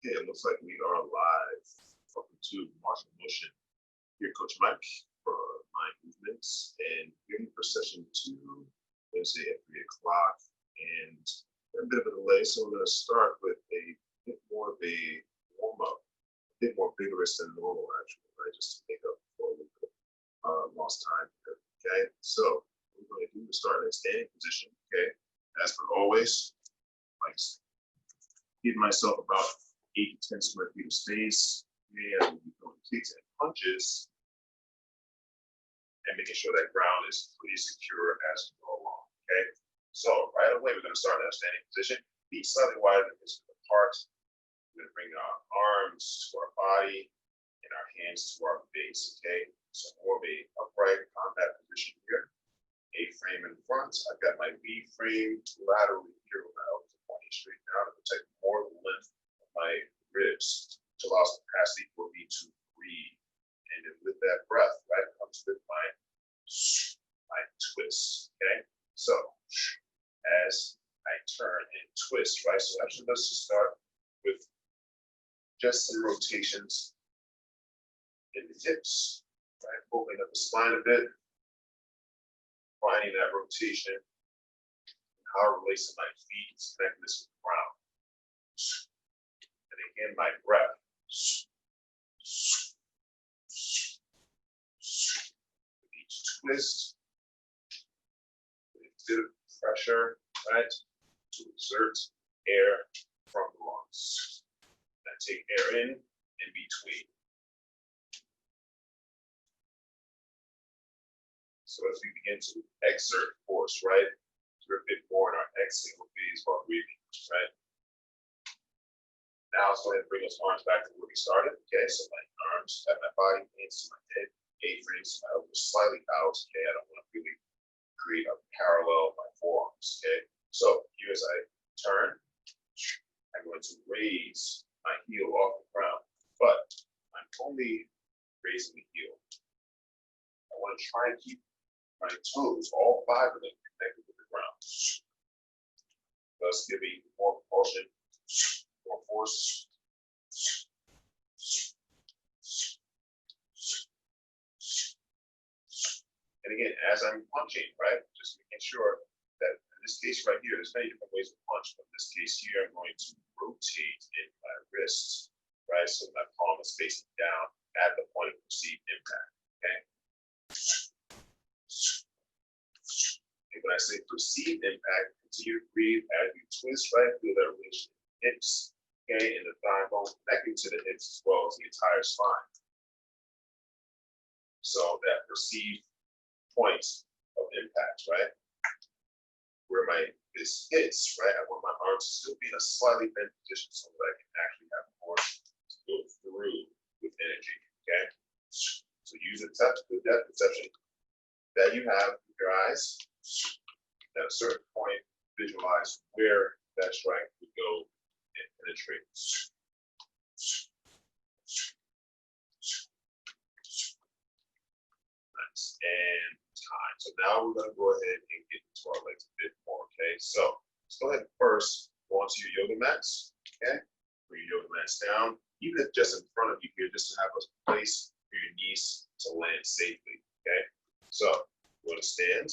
Okay, it looks like we are live. Welcome to Martial Motion. Here, Coach Mike for Mind Movements, and here for session 2, Wednesday at 3 o'clock. And a bit of a delay, so we're going to start with a bit more of a warm-up, a bit more vigorous than normal, actually, right? Just to make up for a little bit of lost time here. Okay, so what we're going to do is start in a standing position. Okay, as per always, like give myself about 8 to 10 square feet of space, and going kicks and punches, and making sure that ground is pretty secure as we go along. Okay, so right away we're going to start in a standing position, feet slightly wider than hips apart. We're going to bring our arms to our body and our hands to our face. Okay, so more of a upright combat position here. A frame in front. I've got my V frame laterally here with my elbows pointing straight down to protect more of the length of my ribs, which allows the capacity for me to breathe. And then with that breath, right, comes with my twist. Okay, so as I turn and twist, right. So actually, let's just start with just some rotations in the hips, right, opening up the spine a bit. Finding that rotation, how it relates to my feet, connecting this with the ground. And again, my breath. With each twist, with a bit of pressure, right, to exert air from the lungs. And take air in between. So as we begin to exert force, right, we're a bit more in our exhale phase while breathing, right? Now let's go ahead and bring those arms back to where we started. Okay, so my arms at my body, hands to my head, A-frames to my elbows slightly out. Okay, I don't want to really create a parallel of my forearms. Okay, so here as I turn, I'm going to raise my heel off the ground, but I'm only raising the heel. I want to try and keep my toes, all 5 of them, connected with the ground, thus giving more propulsion, more force. And again, as I'm punching, right, just making sure that in this case right here, there's many different ways to punch, but in this case here, I'm going to rotate in my wrist, right, so my palm is facing down at the point of perceived impact. Okay. And when I say perceived impact, continue to breathe as you twist, right, feel that relation in the hips, okay, and the thigh bone connecting to the hips as well as the entire spine. So that perceived point of impact, right, where this hits, right, I want my arms to still be in a slightly bent position so that I can actually have force to go through with energy, okay? So use the depth perception that you have with your eyes. At a certain point, visualize where that strike would go and penetrate. Nice. And time. So now we're going to go ahead and get into our legs a bit more, okay? So let's go ahead first, go onto your yoga mats, okay? Bring your yoga mats down, even if just in front of you here, just to have a place for your knees to land safely, okay? So we're going to stand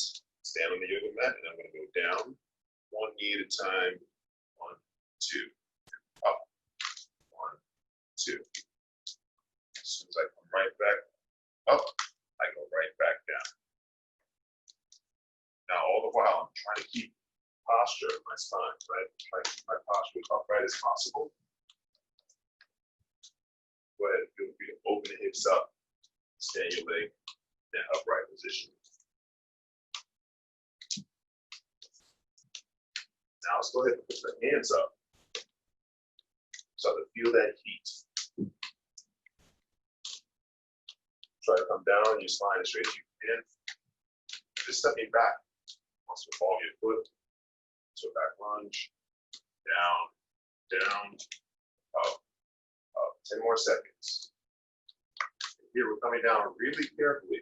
on the yoga mat, and I'm going to go down 1 knee at a time. 1, 2, up, 1, 2. As soon as I come right back up, I go right back down. Now, all the while, I'm trying to keep posture of my spine, right? Try to keep my posture as upright as possible. Go ahead and feel free to open the hips up, stand your leg in an upright position. Now let's go ahead and put the hands up. So to feel that heat. Try to come down your spine as straight as you can. Just stepping back. Once you fall your foot to a back lunge. Down, down, up, up. 10 more seconds. Here we're coming down really carefully.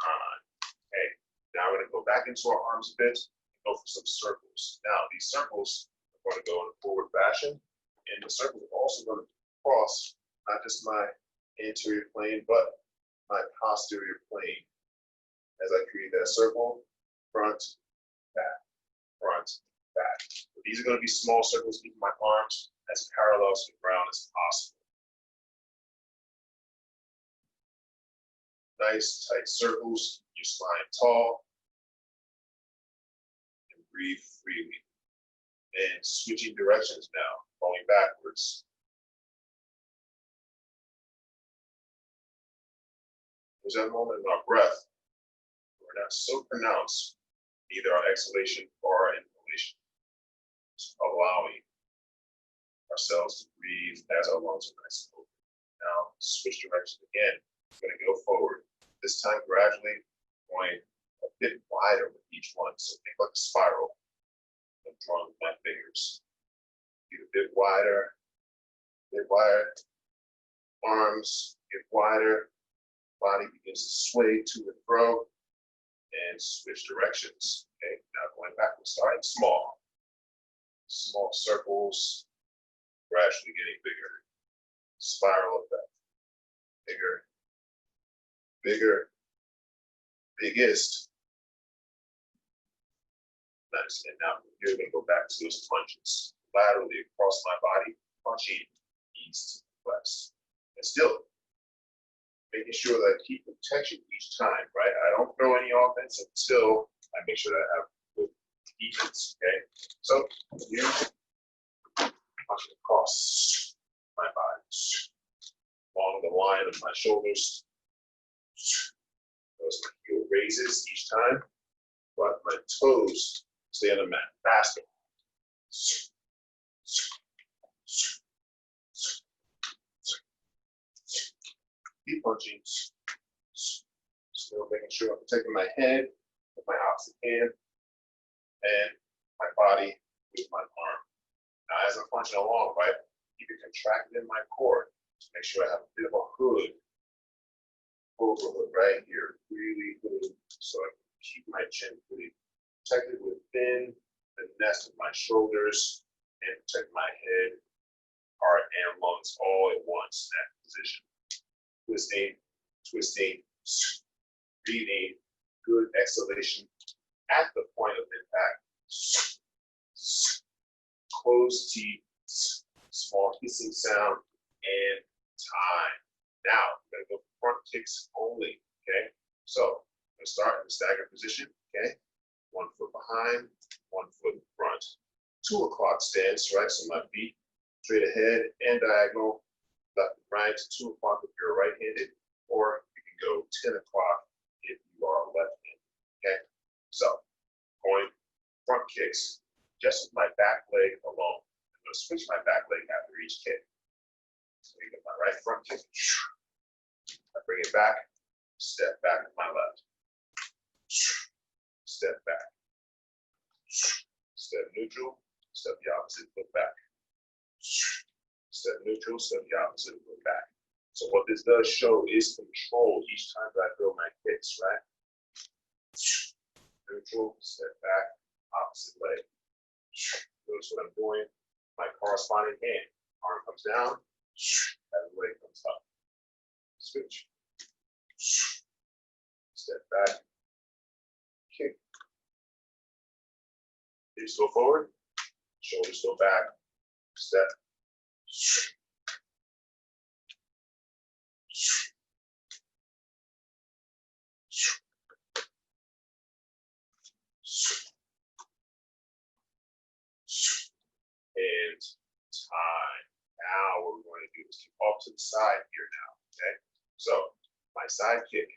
on. Okay, now we're going to go back into our arms a bit and go for some circles. Now, these circles are going to go in a forward fashion, and the circles are also going to cross not just my anterior plane, but my posterior plane. As I create that circle, front, back, front, back. But these are going to be small circles, keeping my arms as parallel to the ground as possible. Nice, tight circles, your spine tall, and breathe freely. And switching directions now, going backwards. There's that moment in our breath where we're not so pronounced, either our exhalation or our inhalation. Just allowing ourselves to breathe as our lungs are nice and open. Now, switch direction again. I'm going to go forward. This time, gradually going a bit wider with each one. So think like a spiral. I'm drawing with my fingers. Get a bit wider, arms get wider, body begins to sway to and fro, and switch directions. Okay, now going backwards, starting small. Small circles, gradually getting bigger. Spiral effect. Bigger, bigger, biggest. Nice. And now you're going to go back to those punches. Laterally across my body, punching east to west. And still making sure that I keep protection each time, right? I don't throw any offense until I make sure that I have good defense, okay? So here, punching across my body. Along the line of my shoulders. Notice my heel raises each time, but my toes stay on the mat. Faster. Keep punching. Still making sure I'm protecting my head with my opposite hand and my body with my arm. Now, as I'm punching along, right, keep it contracted in my core. Make sure I have a bit of a hood, overhood right here, really hood, so I can keep my chin pretty protected within the nest of my shoulders and protect my head, heart, and lungs all at once in that position. Twisting, twisting, breathing, good exhalation at the point of impact. Closed teeth, small hissing sound, and time. Now, we're going to go front kicks only, okay? So, I'm going to start in the staggered position, okay? 1 foot behind, 1 foot in front. 2 o'clock stance, right? So my feet straight ahead and diagonal, left and right, 2 o'clock if you're right-handed, or you can go 10 o'clock if you are left-handed, okay? So, going front kicks, just with my back leg alone. I'm going to switch my back leg after each kick. So you get my right front kick. I bring it back, step back with my left. Step back. Step neutral, step the opposite foot back. Step neutral, step the opposite foot back. So what this does show is control each time that I throw my kicks, right? Neutral, step back, opposite leg. Notice what I'm doing. My corresponding hand. Arm comes down. As the leg comes up. Switch. Step back. Kick. Hips go forward. Shoulders go back. Step. And time. Now what we're going to do is kick off to the side here now, okay? So my side kick,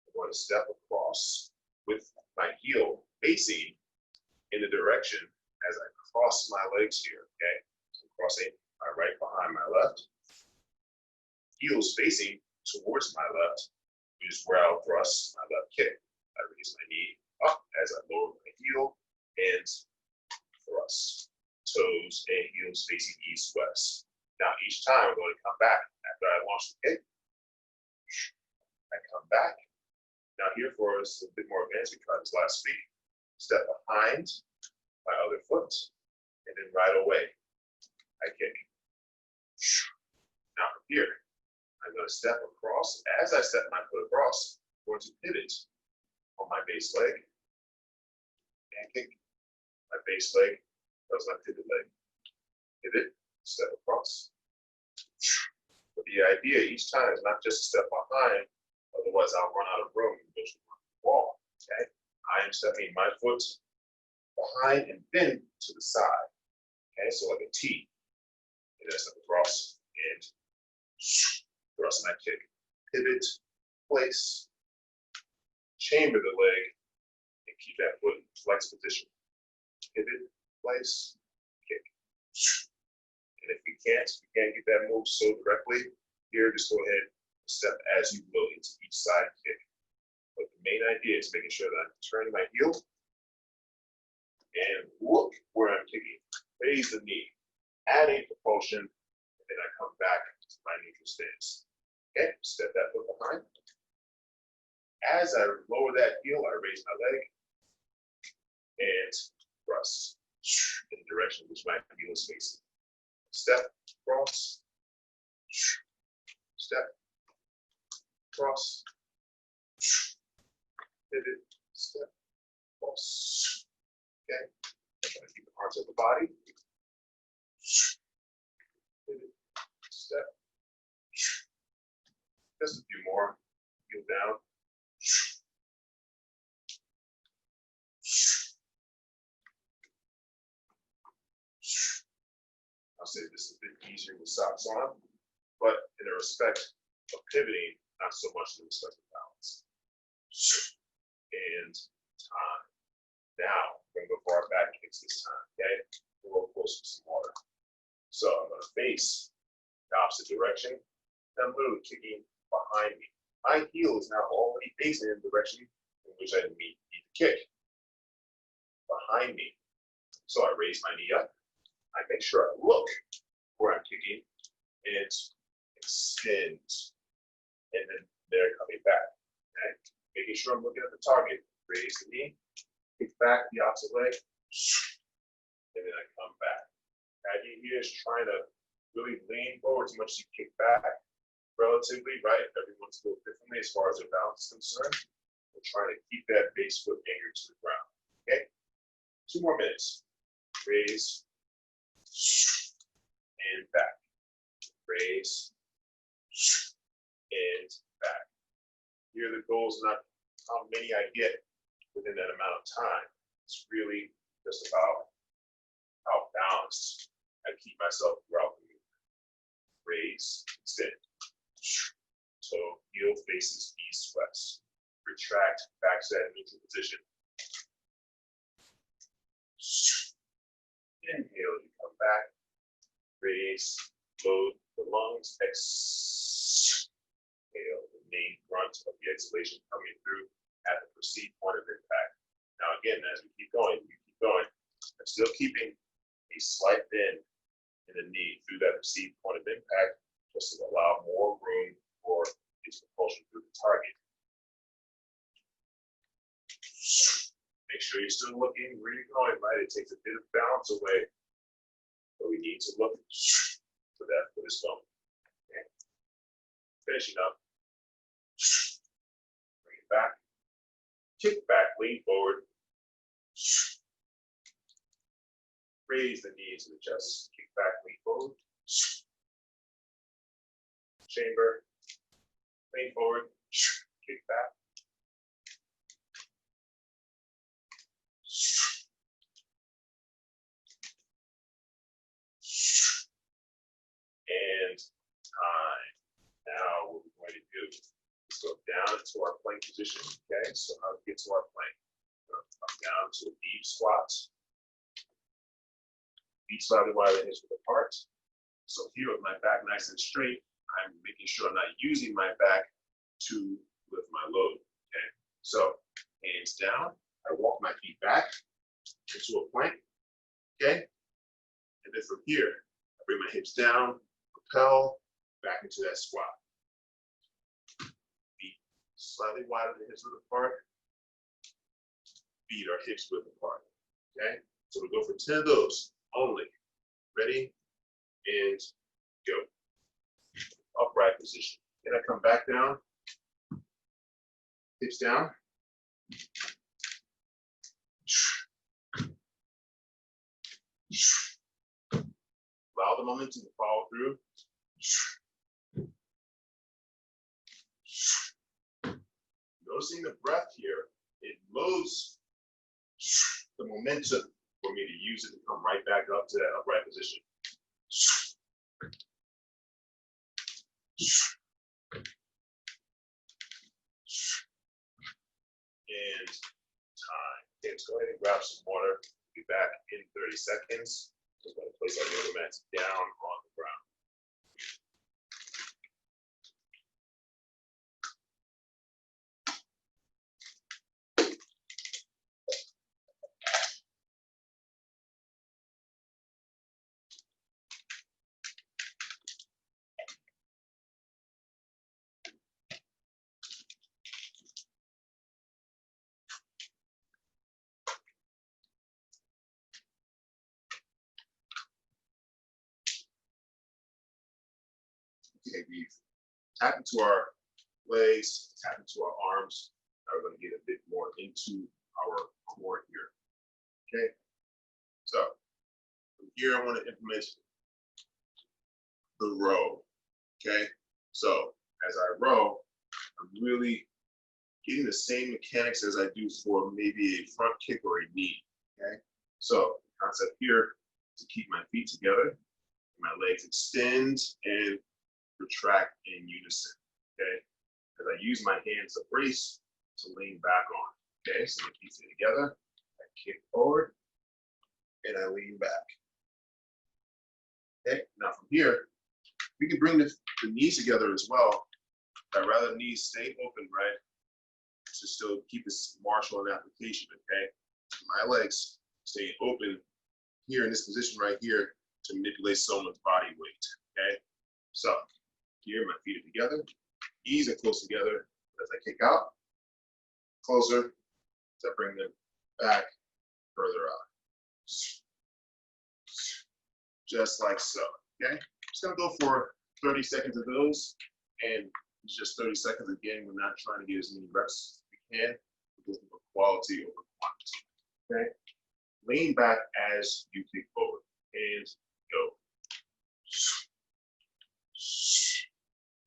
I'm going to step across with my heel facing in the direction as I cross my legs here, okay? So crossing my right behind my left, heels facing towards my left, which is where I'll thrust my left kick. I raise my knee up as I lower my heel and thrust. Toes and heels facing east-west. Now, each time I'm going to come back after I launch the kick. I come back. Now here for us, a bit more advanced, we tried this last week. Step behind my other foot, and then right away, I kick. Now from here, I'm going to step across. As I step my foot across, I'm going to pivot on my base leg and kick. My base leg, that was my pivot leg. Pivot, step across. But the idea each time is not just step behind, otherwise I'll run out of room and eventually run the wall. Okay? I am stepping my foot behind and then to the side. Okay, so like a T. And then I step across and thrust my kick. Pivot, place, chamber the leg, and keep that foot in flex position. Pivot, place, kick. And if we can't get that move so directly, here, just go ahead and step as you will into each side kick. But the main idea is making sure that I'm turning my heel and look where I'm kicking. Raise the knee, add a propulsion, and then I come back to my neutral stance. Okay, step that foot behind. As I lower that heel, I raise my leg and thrust in the direction which my heel is facing. Step, cross, step, cross, pivot, step, cross. Okay, try to keep the arms at the body. Pivot, step. Just a few more. Heel down. I'll say this is a bit easier with socks on, but in the respect of pivoting, not so much in the respect of balance. And time. Now, we're going to go for our back kicks this time, okay? We'll go close with some water. So I'm going to face the opposite direction. I'm literally kicking behind me. My heel is now already facing in the direction in which I need to kick. Behind me. So I raise my knee up. I make sure I look where I'm kicking and extend. And then they're coming back. Okay? Making sure I'm looking at the target. Raise the knee, kick back the opposite leg, and then I come back. The idea here is trying to really lean forward as much as you kick back. Relatively, right? Everyone's a little differently as far as their balance is concerned. We're trying to keep that base foot anchored to the ground. Okay? 2 more minutes. Raise and back. Raise and back. Here the goal is not how many I get within that amount of time. It's really just about how balanced I keep myself throughout the movement. Raise, extend. Toe, heel faces east, west. Retract, back to that neutral position. Inhale, you come back. Raise, load the lungs. Exhale, the main grunt of the exhalation coming through at the perceived point of impact. Now again, as we keep going, I'm still keeping a slight bend in the knee through that perceived point of impact, just to allow more room for its propulsion through the target. Make sure you're still looking where you're going, right? It takes a bit of balance away, but we need to look for that for this moment. Okay. Finishing up. Bring it back. Kick back, lean forward. Raise the knees to the chest. Kick back, lean forward. Chamber. Lean forward. Kick back. And time. Now what we're going to do is go down into our plank position. Okay, so how to get to our plank? We're going to come down to a deep squat. Feet slightly wider than hips width apart. So here with my back nice and straight, I'm making sure I'm not using my back to lift my load. Okay, so hands down. I walk my feet back into a plank. Okay, and then from here, I bring my hips down. Propel back into that squat. Feet Slightly wider the hips width apart. Feet are hips width apart. Okay? So we go for 10 of those only. Ready? And go. Upright position. Then I come back down. Hips down. Allow the momentum to follow through. Noticing the breath here, it loads the momentum for me to use it to come right back up to that upright position. And time. Okay, let's go ahead and grab some water. Be back in 30 seconds. We're going to place our yoga mats down on the ground. Okay, we've tapped into our legs, tapped into our arms. Now we're going to get a bit more into our core here. Okay, so from here I want to implement the row. Okay, so as I row, I'm really getting the same mechanics as I do for maybe a front kick or a knee. Okay, so the concept here is to keep my feet together, my legs extend and retract in unison, okay? As I use my hands to brace to lean back on, okay? So my feet stay together, I kick forward, and I lean back. Okay, now from here, we can bring the knees together as well. I'd rather knees stay open, right? To still keep this martial in application, okay? My legs stay open here in this position right here to manipulate someone's body weight, okay? So, here, my feet are together, knees are close together. As I kick out, closer, as I bring them back, further out. Just like so, okay? Just gonna go for 30 seconds of those, and it's just 30 seconds again. We're not trying to get as many reps as we can. We're looking for quality over quantity, okay? Lean back as you kick forward, and go.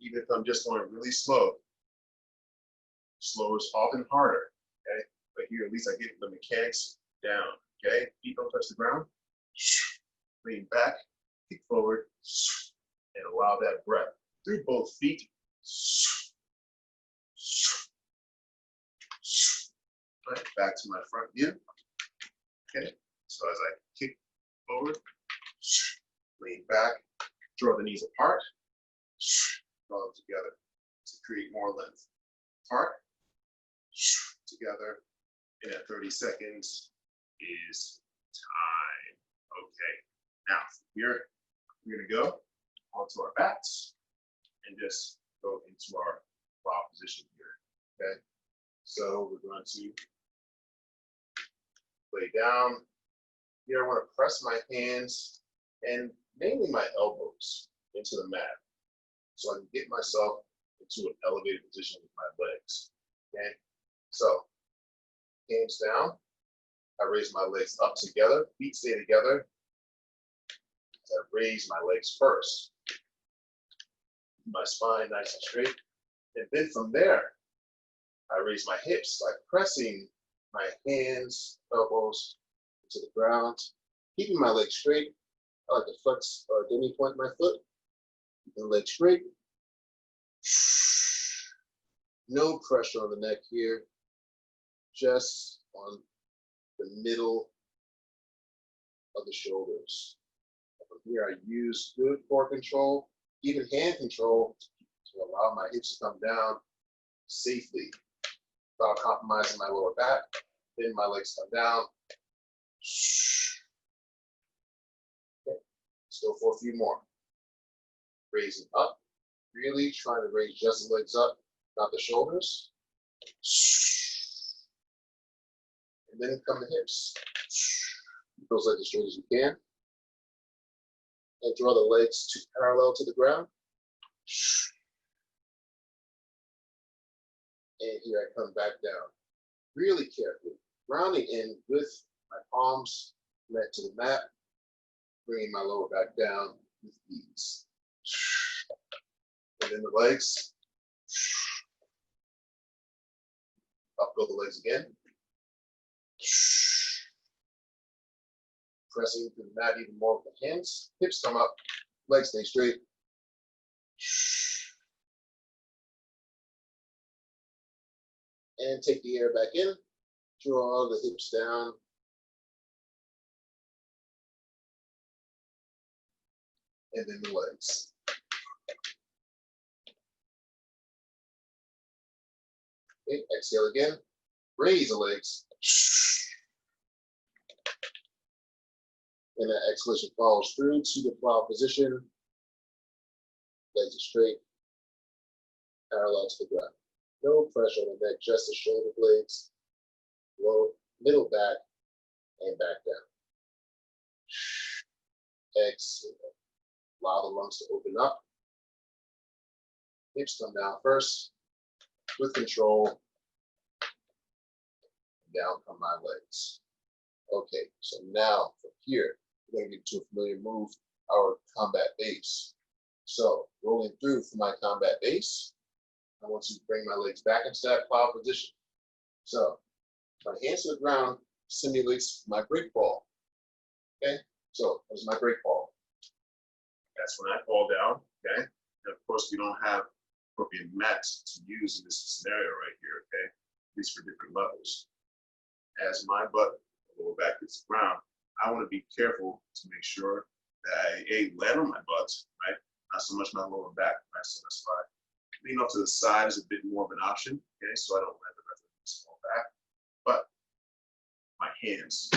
Even if I'm just going really slow, slower is often harder, okay? But here, at least I get the mechanics down, okay? Feet don't touch the ground. Lean back, kick forward, and allow that breath through both feet. Right, back to my front view, okay? So as I kick forward, lean back, draw the knees apart, draw them together to create more length. Apart, together, and at 30 seconds is time. Okay, now from here, we're gonna go onto our backs and just go into our plow position here, okay? So we're going to lay down. Here I want to press my hands and mainly my elbows into the mat so I can get myself into an elevated position with my legs, okay? So hands down, I raise my legs up together, feet stay together. As I raise my legs first, my spine nice and straight, and then from there, I raise my hips by pressing my hands, elbows to the ground, keeping my legs straight. I like to flex or demi point my foot, keep the leg straight. No pressure on the neck here, just on the middle of the shoulders. From here, I use good core control, even hand control, to allow my hips to come down safely without compromising my lower back. Then my legs come down. Okay. Let's go for a few more. Raising up, really trying to raise just the legs up, not the shoulders. And then come the hips. Keep those legs as straight as you can. And draw the legs parallel to the ground. And here I come back down. Really carefully. Grounding in with my palms met to the mat. Bringing my lower back down with ease. And then the legs. Up go the legs again. Pressing to the mat even more with the hands. Hips come up, legs stay straight. And take the air back in. Draw the hips down. And then the legs. Okay, exhale again. Raise the legs. And that exhalation follows through to the plow position. Legs are straight, parallel to the ground. No pressure on the neck, just the shoulder blades, low, middle back, and back down. Exhale. Allow the lungs to open up. Hips come down first with control. Down come my legs. Okay, so now from here, we're going to get to a familiar move, our combat base. So rolling through for my combat base, I want to bring my legs back into that plow position. So my hands to the ground simulates my break fall. Okay, so there's my break fall. That's when I fall down, okay? And of course, we don't have appropriate mats to use in this scenario right here, okay? At least for different levels. As my butt, lower back hits the ground, I want to be careful to make sure that I land on my butt, right? Not so much my lower back, right? So that's why leaning off to the side is a bit more of an option, okay? So I don't land directly on the small back, but my hands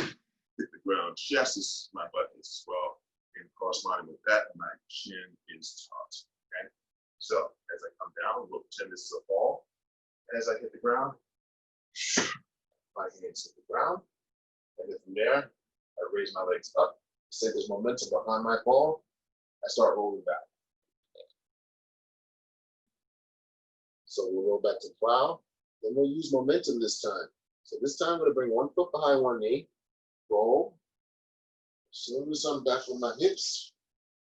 hit the ground just as my butt hits as well. And corresponding with that, my chin is taut, okay? So as I come down, we'll pretend this is a fall. As I hit the ground, my hands hit the ground. And then from there, I raise my legs up. Say there's momentum behind my fall. I start rolling back. So we'll roll back to plow. Then we'll use momentum this time. So this time I'm going to bring one foot behind one knee. Roll. As soon as I'm back on my hips,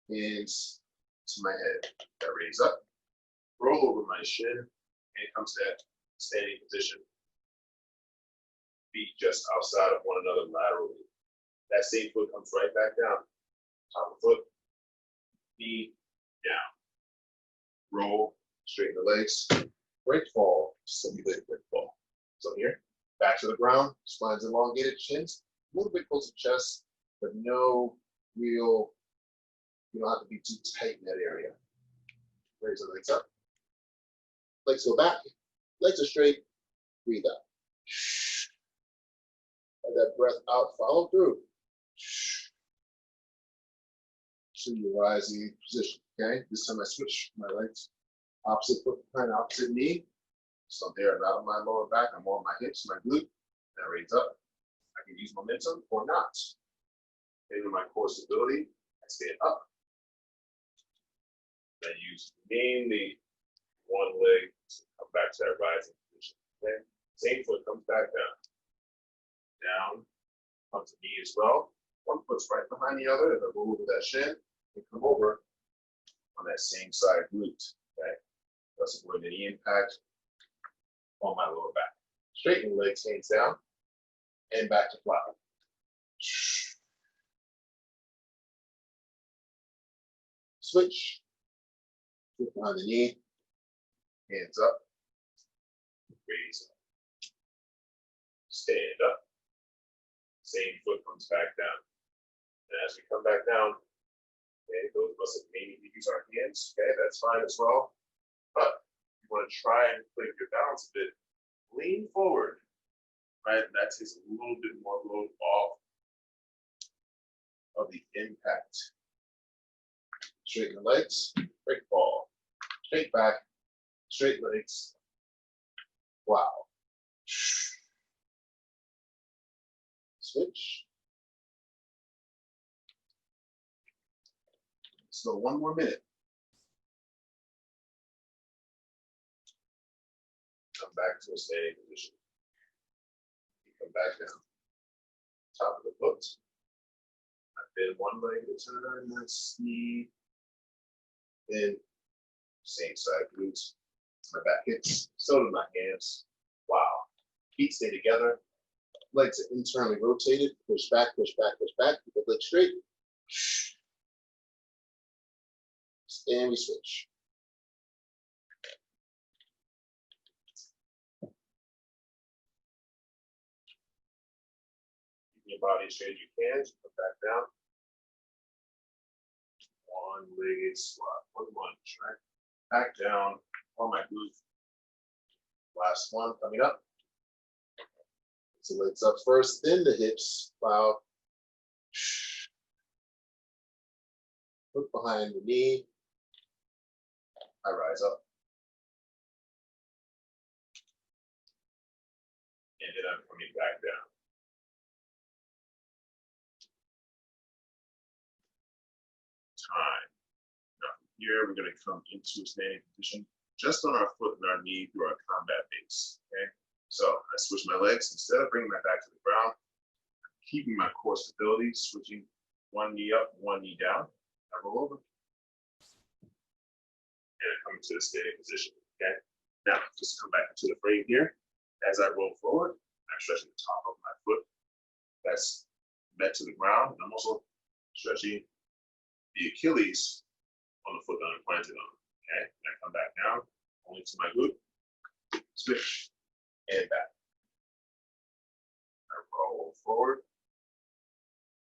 hands to my head. I raise up, roll over my shin, and come to that standing position. Feet just outside of one another laterally. That same foot comes right back down. Top of the foot, knee down. Roll, straighten the legs. Break fall, simulate break fall. So here, back to the ground, spines elongated, chins a little bit closer to chest, but no real, you don't have to be too tight in that area. Raise the legs up. Legs go back. Legs are straight. Breathe out. Let that breath out, follow through. To your rising position. Okay, this time I switch my legs. Opposite foot behind opposite knee. So there, not on my lower back, I'm on my hips, my glute. And I raise up. I can use momentum or not. Depending on my core stability, I stand up. I use mainly one leg to come back to that rising position. Okay? Same foot comes back down. Down, comes to knee as well. One foot's right behind the other, and I roll over that shin and come over on that same side glute. Okay? Thus avoid any impact on my lower back. Straighten the legs, hands down, and back to plow. Switch. Foot behind the knee, hands up, raise up, stand up, same foot comes back down. And as we come back down, okay, those of us that maybe use our hands, okay, that's fine as well. But you want to try and play your balance a bit, lean forward, right? That takes a little bit more load off of the impact. Straighten the legs, break fall. Straight back, straight legs, Wow. Switch. So one more minute. Come back to a standing position. You come back down. Top of the foot. I bend one leg at a time, nice knee. Then same side glutes. My back hits. So do my hands. Wow. Feet stay together. Legs are internally rotated. Push back, push back, push back. Keep the leg straight. And we switch. Keep your body as straight as you can. Come back down. One-legged squat. One lunge, right? Back down on my glute. Last one coming up. So legs up first, then the hips. Wow. Foot behind the knee. I rise up. And then I'm coming back down. Time. Now from here, we're going to come into a standing position just on our foot and our knee through our combat base. Okay. So I switch my legs. Instead of bringing my back to the ground, I'm keeping my core stability, switching one knee up, one knee down. I roll over. And I come into the standing position. Okay. Now, just come back into the frame here. As I roll forward, I'm stretching the top of my foot. That's met to the ground. And I'm also stretching the Achilles on the foot that I'm planted on. Okay. And I come back down, only to my glute, switch, and back. I roll forward.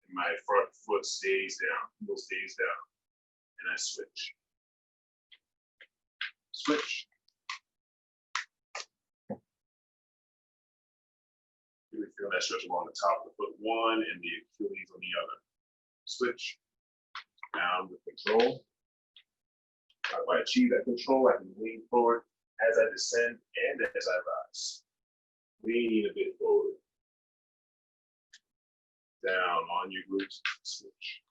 And my front foot stays down, heel stays down. And I switch. Switch. Really feel that stretch along the top of the foot one and the Achilles on the other. Switch. Down with control. How do I achieve that control? I can lean forward as I descend and as I rise. Lean a bit forward. Down on your glutes. Switch.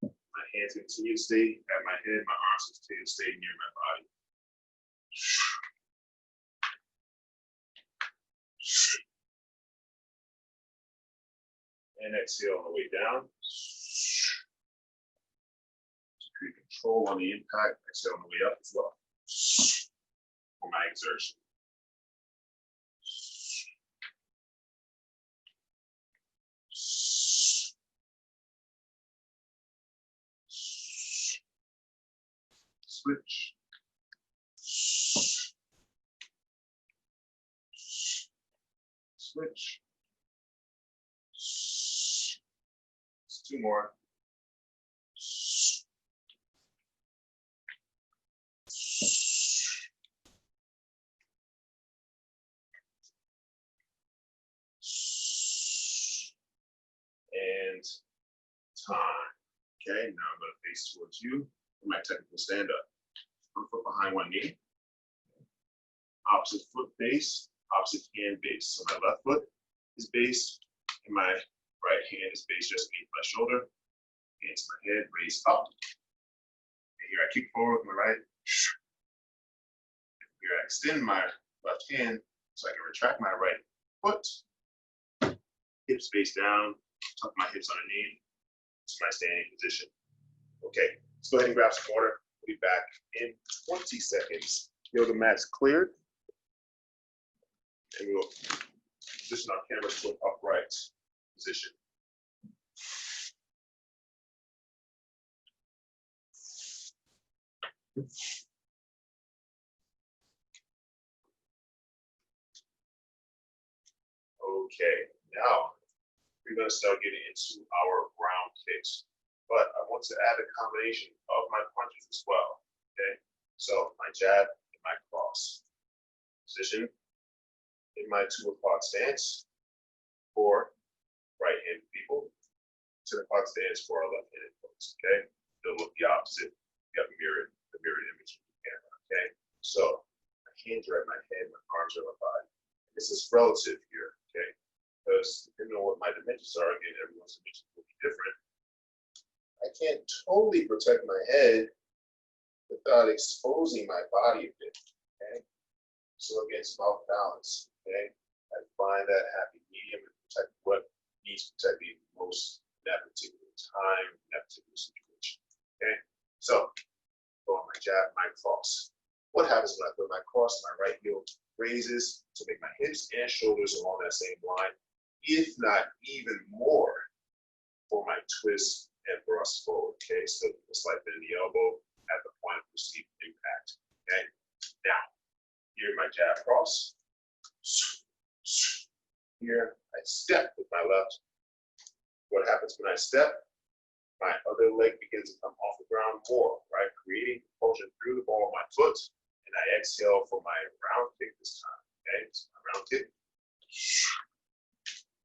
My hands continue to stay at my head. My arms continue to stay near my body. And exhale on the way down. Create control on the impact. Exhale on the way up as well. For my exertion. Switch. Switch. Just two more. And time. Okay, now I'm going to face towards you for my technical stand up. One foot behind one knee. Opposite foot base, opposite hand base. So my left foot is based, and my right hand is based just beneath my shoulder. Hands to my head, raise up. And here I kick forward with my right. Here I extend my left hand so I can retract my right foot. Hips face down, tuck my hips underneath to my standing position. Okay, let's go ahead and grab some water. We'll be back in 20 seconds. Yoga mat's cleared. And we'll position our cameras to an upright position. Okay, now we're going to start getting into our ground kicks, but I want to add a combination of my punches as well. Okay, so my jab and my cross. Position in my 2 o'clock stance for right-handed people, 10 o'clock stance for our left-handed folks. Okay, they'll look the opposite. You got the mirrored image of the camera. Okay, so my hands are at my head, my arms are at my body. This is relative here, okay? Because depending on what my dimensions are, again, everyone's dimensions will be different. I can't totally protect my head without exposing my body a bit, okay? So again, it's about balance, okay? I find that happy medium and protect what needs protecting most in that particular time, in that particular situation, okay? So, go on my jab, my cross. What happens when I put my cross, my right heel raises to make my hips and shoulders along that same line, if not even more for my twist and thrust forward, okay? So just like in the elbow at the point of perceived impact, okay? Now, here my jab cross. Here I step with my left. What happens when I step? My other leg begins to come off the ground more, right? Creating propulsion through the ball of my foot, and I exhale for my round kick this time, okay? So my round kick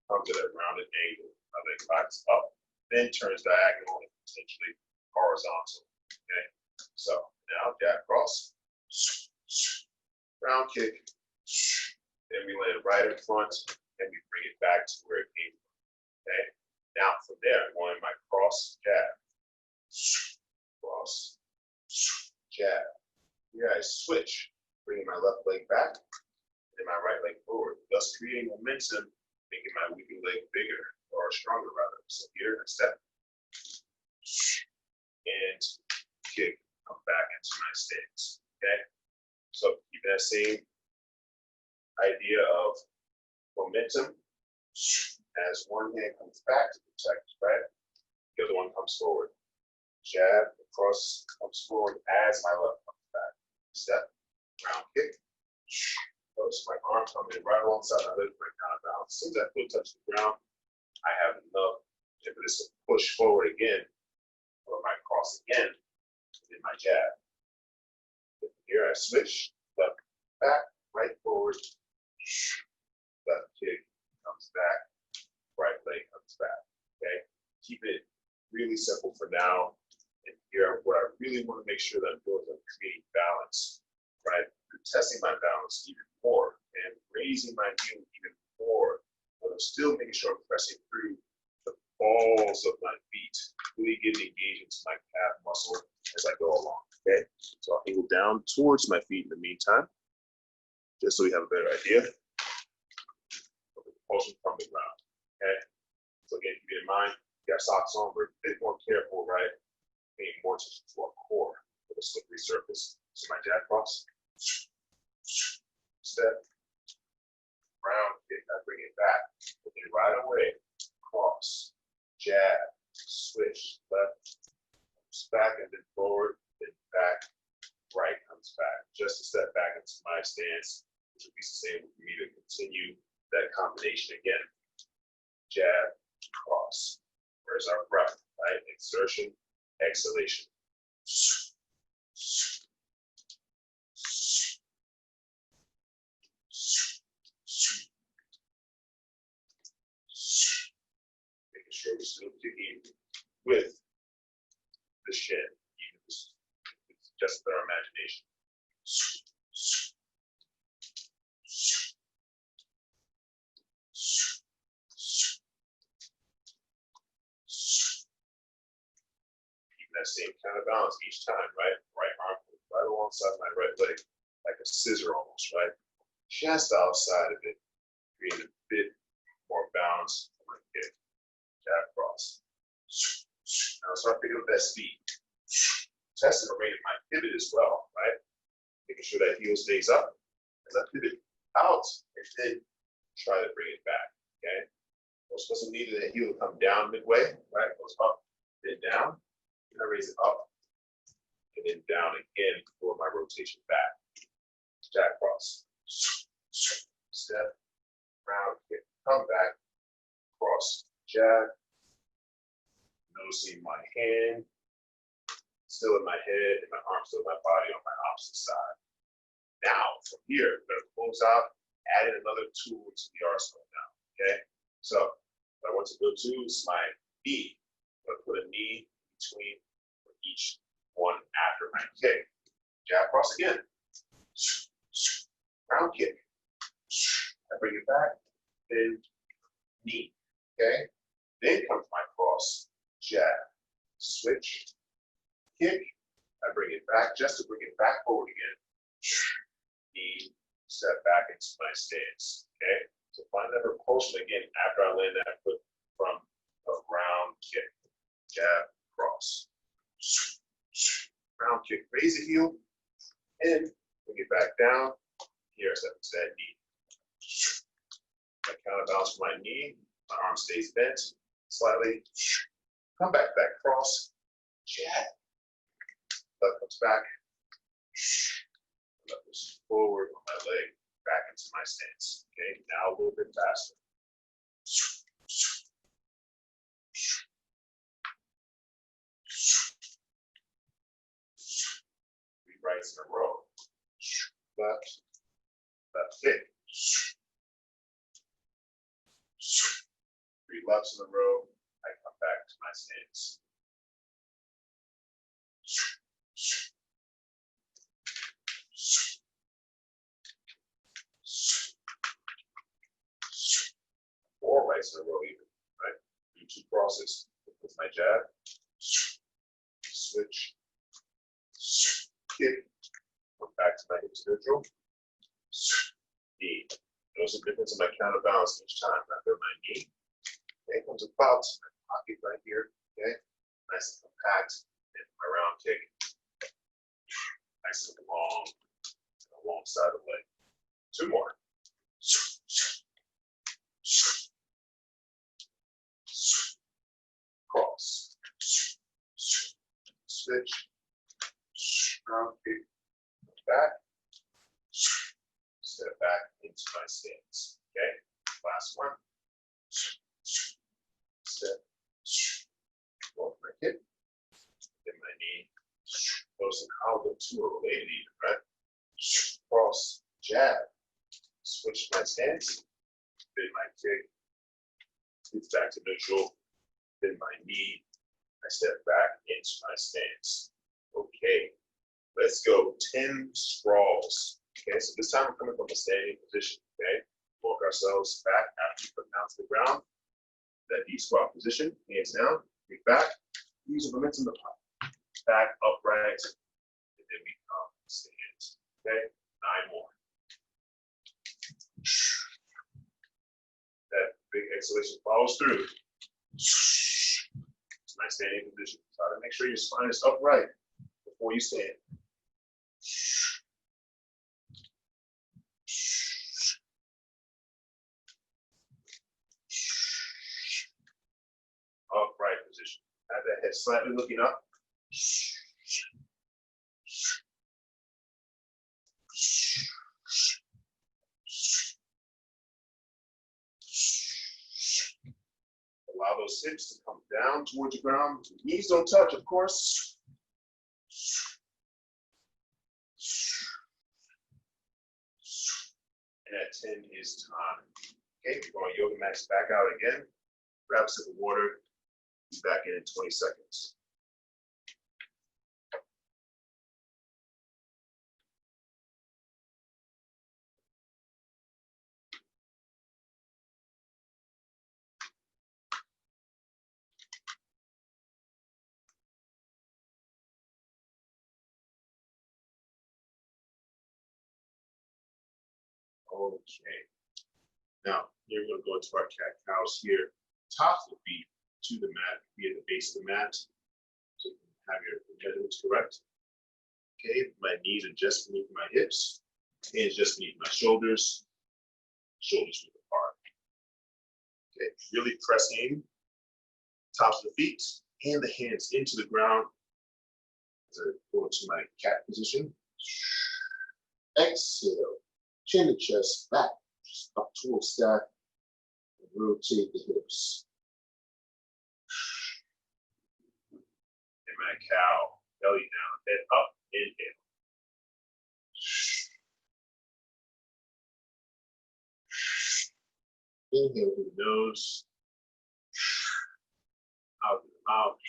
comes at a rounded angle. My leg backs up, then turns diagonal and potentially horizontal, okay? So now jab cross, round kick, then we land right in front, and we bring it back to where it came from, okay? Now from there, I'm going my cross, jab, cross, jab. Here I switch, bringing my left leg back, and my right leg forward, thus creating momentum, making my weaker leg bigger, or stronger rather. So here I step, and kick, come back into my stance, okay? So keep that same idea of momentum. As one hand comes back to protect, right? The other one comes forward. Jab, the cross comes forward as my left comes back. Step, round kick. Notice my arm coming right alongside my leg right down and down. As soon as that foot touches the ground, I have enough impetus to push forward again, or my cross again, and then my jab. Here I switch, left back, right forward, left kick comes back. Right leg comes back, okay? Keep it really simple for now. And here, what I really want to make sure that I'm doing is I'm creating balance, right? I'm testing my balance even more and raising my heel even more, but I'm still making sure I'm pressing through the balls of my feet, really getting engaged into my calf muscle as I go along, okay? So I'll angle down towards my feet in the meantime, just so we have a better idea of the propulsion from the ground. Okay, so again, keep in mind, you got socks on, we're a bit more careful, right? Paying more attention to our core with a slippery surface. So my jab cross, step, round kick, I bring it back, and then right away, cross, jab, switch, left, comes back, and then forward, then back, right comes back. Just a step back into my stance, which will be sustainable for me to continue that combination again. Jab, cross. Where's our breath, right? Insertion, exhalation. Making sure we're still kicking with the shin, even if it's just our imagination. That same kind of balance each time, right? Right arm right alongside my right leg, like a scissor almost, right? Just outside of it, creating a bit more balance for my kick. Jab cross. Now start picking up that speed. Testing the rate of my pivot as well, right? Making sure that heel stays up as I pivot out, and then try to bring it back, okay? We're supposed to need that heel to come down midway, right? Goes up, then down. I raise it up and then down again for my rotation back. Jab cross. Step, round kick, come back, cross, jab. Noticing my hand still in my head and my arm still in my body on my opposite side. Now, from here, I'm going to close out, add in another tool to the arsenal now, okay? So, what I want to go to is my knee. I'm going to put a knee between each one after my kick. Jab cross again. kick. I bring it back, then knee. Okay? Then comes my cross, jab, switch, kick. I bring it back just to bring it back forward again. Knee, step back into my stance. Okay? So find that repulsion again after I land that foot from a round kick. Jab, cross. Round kick, raise the heel, and bring it back down. Here, step into that knee. I counterbalance for my knee. My arm stays bent slightly. Come back, that cross. Jab. Left comes back. Left goes forward on my leg. Back into my stance. Okay, now a little bit faster. Three rights in a row. Left, left kick. Three lefts in a row. I come back to my stance. Four rights in a row even, right? Do two crosses with my jab. Switch. Kick. Come back to my hips neutral. Knee. Notice the difference in my counterbalance each time. After my knee. Okay, comes about my pocket right here. Okay, nice and compact. And my round kick. Nice and long. Alongside the leg. Two more. Cross. Switch. Round kick. Back. Step back into my stance. Okay. Last one. Step. Off my hip. Then my knee. Notice how the two are related even, right? Cross. Jab. Switch my stance. Then my kick. It's back to neutral. Then my knee. I step back into my stance. Okay. Let's go. 10 sprawls. Okay, so this time we're coming from a standing position. Okay, walk ourselves back after we put down to the ground. That deep squat position, hands down, feet back, use the momentum to pop. Back upright, and then we come stand. Okay, 9 more. That big exhalation follows through. It's my standing position. Try to make sure your spine is upright before you stand. Upright position. Have that head slightly looking up. Allow those hips to come down towards the ground. Knees don't touch, of course. And at 10 is time. Okay, we're going yoga mats back out again. Grab a sip of water. Be back in 20 seconds. Okay. Now, here we're going to go into our cat cows here. Top of the feet to the mat, be at the base of the mat. So you can have your measurements correct. Okay, my knees are just beneath my hips. Hands just beneath my shoulders. Shoulders move apart. Okay, really pressing tops of the feet and the hands into the ground. As I go into my cat position. Exhale. Chin and chest back, up towards stack, and rotate the hips. And my cow, belly down, head up, inhale. Inhale Through the nose, out through the mouth.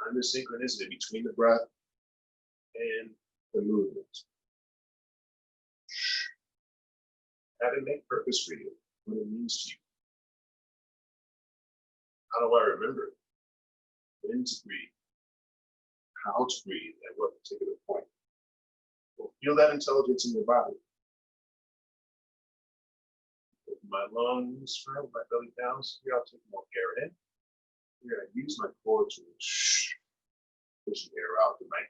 Find the synchronicity between the breath and the movement. Have it make purpose for you, what it means to you. How do I remember it? When to breathe, how to breathe, at what particular point. Well, feel that intelligence in your body. Open my lungs, right, my belly down. So here I'll take more air in. Here I use my core to push the air out the right.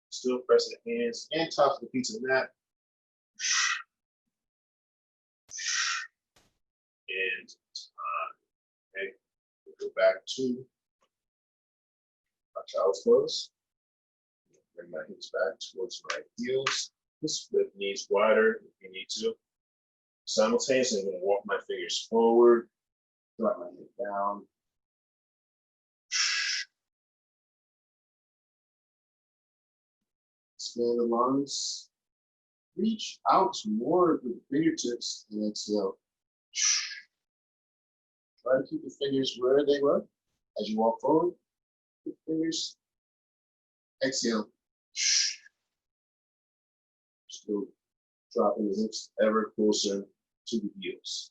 Still pressing the hands and tops of the pizza mat. And okay, we'll go back to my child's pose. Bring my hips back towards my heels. Just split knees wider if you need to. Simultaneously, I'm going to walk my fingers forward, drop my head down. Expand the lungs. Reach out more with the fingertips and exhale. Try to keep the fingers where they were as you walk forward. Keep the fingers. Exhale. Still dropping the hips ever closer to the heels.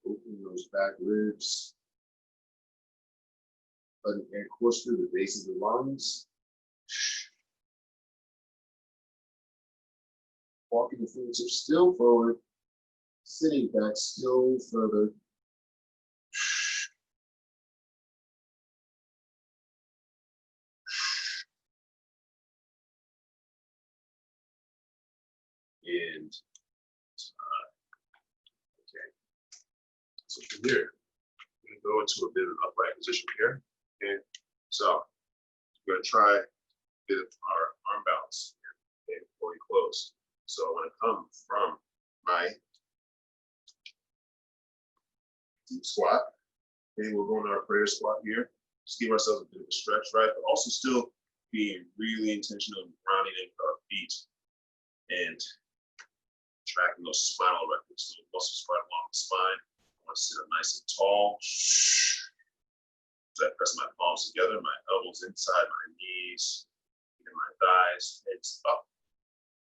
Open those back ribs. Letting air course through the base of the lungs. Walking the fingertips still forward. Sitting back still further. And okay. So from here, I'm going to go into a bit of an upright position here. Okay. So we're going to try a bit of our arm balance here, okay, before we close. So I want to come from my deep squat. Okay, we'll go into our prayer squat here. Just give ourselves a bit of a stretch, right? But also still being really intentional in grounding into our feet and tracking those spinal erectors, those muscles right along the spine. I want to sit up nice and tall. So I press my palms together, my elbows inside my knees, and my thighs, heads up,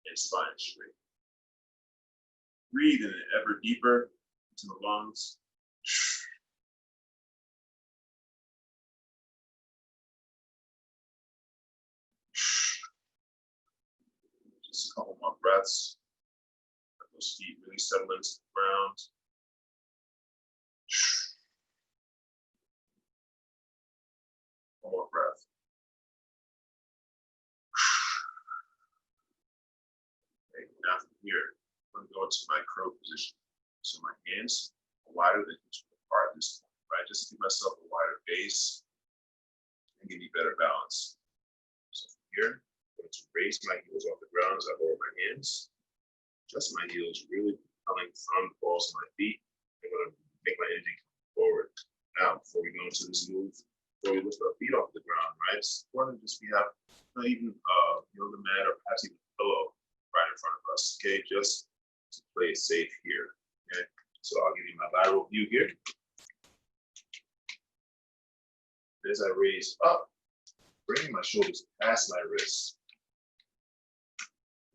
and spine straight. Breathe in ever deeper into the lungs. Just a couple more breaths. Let those feet really settle into the ground. One more breath. Okay, now from here, I'm going to go into my crow position. So my hands are wider than each apart at this point, right? Just to give myself a wider base and give me better balance. So from here, I'm going to raise my heels off the ground as I lower my hands. Just my heels really coming from the balls of my feet. I'm going to make my energy come forward. Now, before we go into this move, before we lift our feet off the ground, right? It's important to just be have not even yoga mat or perhaps even a pillow right in front of us. Okay, just to play it safe here. Okay, so I'll give you my lateral view here. As I raise up, bringing my shoulders past my wrists.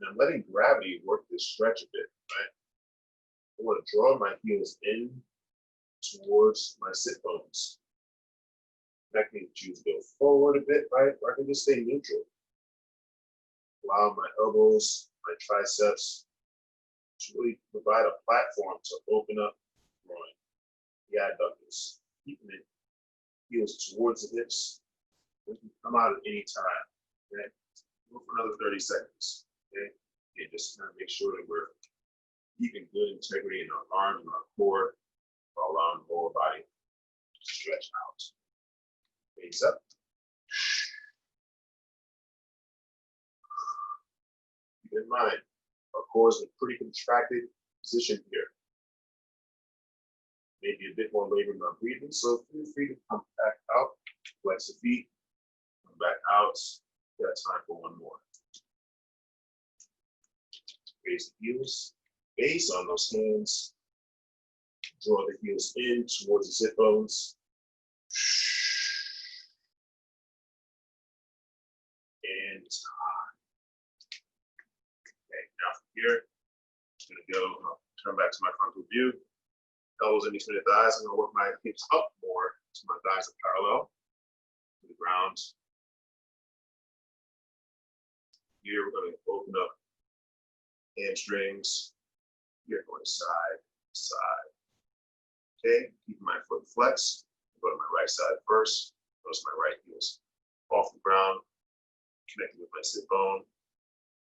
And I'm letting gravity work this stretch a bit, right? I want to draw my heels in towards my sit bones. I can choose to go forward a bit, right? Or I can just stay neutral. Allow my elbows, my triceps to really provide a platform to open up the groin, the adductors, keeping it heels towards the hips. We can come out at any time. Okay? Go for another 30 seconds. Okay? And just kind of make sure that we're keeping good integrity in our arms and our core while allowing the whole body to stretch out. Face up. Keep in mind, our core is in a pretty contracted position here. maybe a bit more labor in my breathing. So feel free to come back out, flex the feet, come back out. Got time for one more. Raise the heels, base on those hands. Draw the heels in towards the sit bones. And time. Okay, now from here, I'm gonna go turn back to my frontal view. Elbows in between the thighs. I'm gonna work my hips up more so my thighs are parallel to the ground. Here we're gonna open up hamstrings. Here going side, side. Okay, keep my foot flexed. Go to my right side first. Notice my right heels off the ground, connected with my sit bone.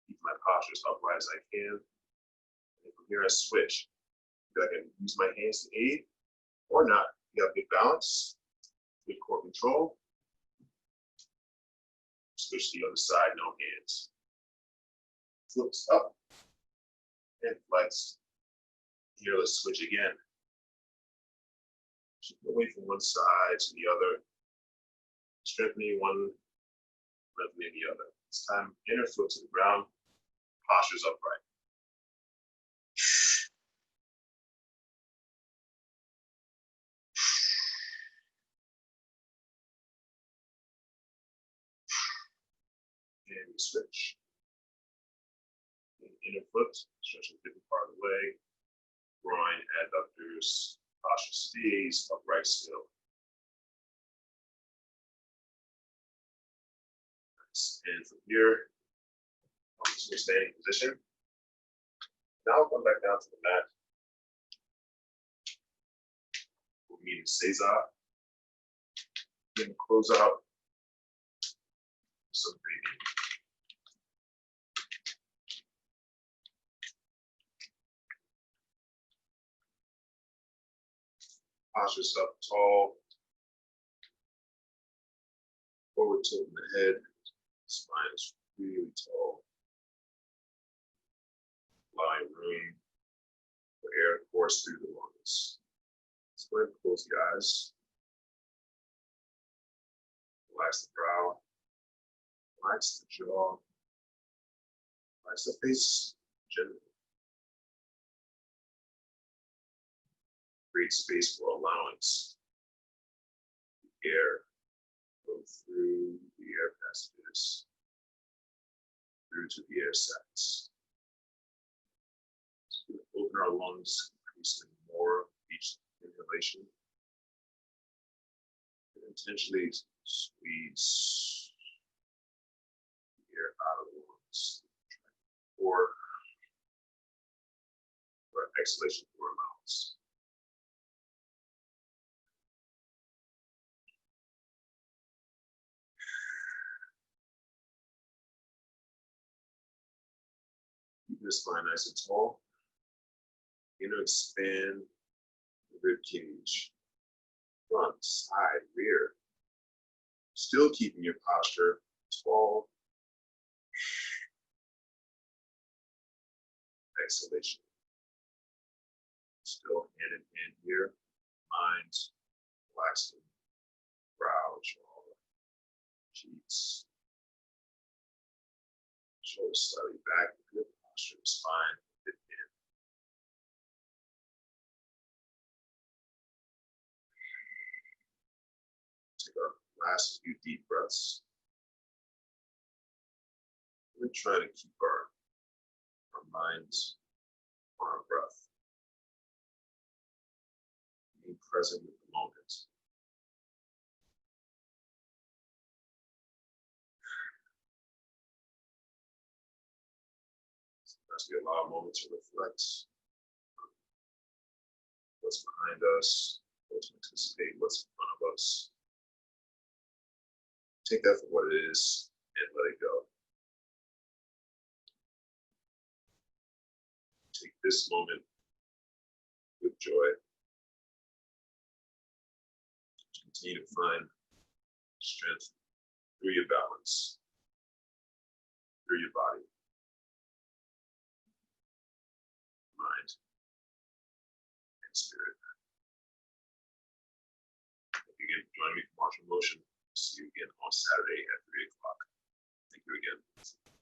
Keep my posture as upright as I can. And from here I switch. I can use my hands to aid or not. You have good balance, good core control. Switch to the other side, no hands. Flips up and flex. Here, let's switch again. Shift away from one side to the other. Strengthening one, lengthening the other. This time, inner foot to the ground, posture's upright. And we switch. Inner foot, stretching a different part of the leg. Groin, adductors, posture stays upright still. Nice. And from here, I'm just in a standing position. Now I'll come back down to the mat. We'll meet in Seiza. Then close out. Some breathing. Posture's up tall. Forward tilting the head. Spine is really tall. Allowing room for air to course through the lungs. Let's go ahead and close the eyes. Relax the brow. Relax the jaw. Relax the face gently. Create space for allowance. The air go through the air passages, through to the air sacs. So we open our lungs, increasing more each inhalation. And intentionally squeeze the air out of the lungs. Or exhalation through our mouths. Keep your spine nice and tall. Inner expand the rib cage. Front, side, rear. Still keeping your posture tall. Exhalation. Still hand in hand here. Mind relaxing. Brow, jaw, cheeks. Shoulders slightly back. Good posture. Spine. Good hand. Take our last few deep breaths. We're trying to keep our minds on our breath. Being present with the moment. As we allow a moment to reflect what's behind us, what's to anticipate what's in front of us. Take that for what it is and let it go. Take this moment with joy. Continue to find strength through your balance, through your body, mind, and spirit. again for joining me for Martial Motion. See you again on Saturday at 3 o'clock. Thank you again.